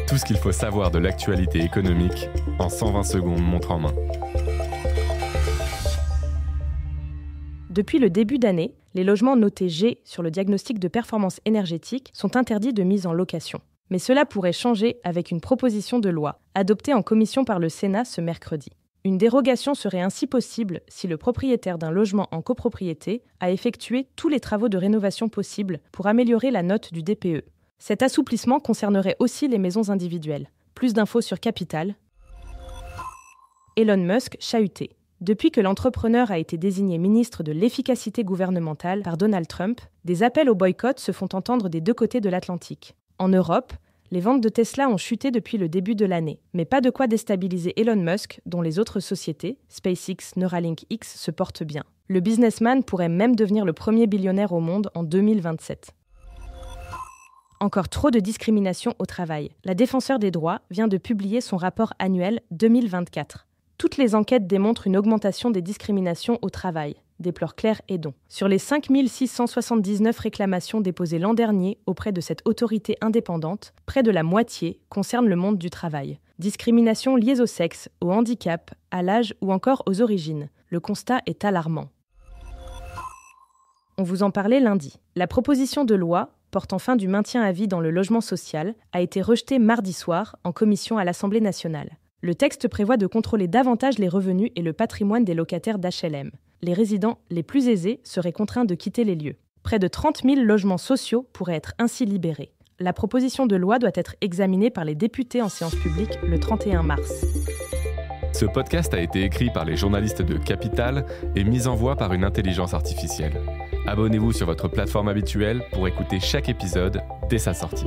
Tout ce qu'il faut savoir de l'actualité économique en 120 secondes montre en main. Depuis le début d'année, les logements notés G sur le diagnostic de performance énergétique sont interdits de mise en location. Mais cela pourrait changer avec une proposition de loi adoptée en commission par le Sénat ce mercredi. Une dérogation serait ainsi possible si le propriétaire d'un logement en copropriété a effectué tous les travaux de rénovation possibles pour améliorer la note du DPE. Cet assouplissement concernerait aussi les maisons individuelles. Plus d'infos sur Capital. Elon Musk chahuté. Depuis que l'entrepreneur a été désigné ministre de l'efficacité gouvernementale par Donald Trump, des appels au boycott se font entendre des deux côtés de l'Atlantique. En Europe, les ventes de Tesla ont chuté depuis le début de l'année, mais pas de quoi déstabiliser Elon Musk, dont les autres sociétés, SpaceX, Neuralink X, se portent bien. Le businessman pourrait même devenir le premier billionnaire au monde en 2027. Encore trop de discrimination au travail. La Défenseure des droits vient de publier son rapport annuel 2024. Toutes les enquêtes démontrent une augmentation des discriminations au travail, déplore Claire Hédon. Sur les 5 679 réclamations déposées l'an dernier auprès de cette autorité indépendante, près de la moitié concerne le monde du travail. Discriminations liées au sexe, au handicap, à l'âge ou encore aux origines. Le constat est alarmant. On vous en parlait lundi. La proposition de loi portant fin du maintien à vie dans le logement social a été rejetée mardi soir en commission à l'Assemblée nationale. Le texte prévoit de contrôler davantage les revenus et le patrimoine des locataires d'HLM. Les résidents les plus aisés seraient contraints de quitter les lieux. Près de 30 000 logements sociaux pourraient être ainsi libérés. La proposition de loi doit être examinée par les députés en séance publique le 31 mars. Ce podcast a été écrit par les journalistes de Capital et mis en voix par une intelligence artificielle. Abonnez-vous sur votre plateforme habituelle pour écouter chaque épisode dès sa sortie.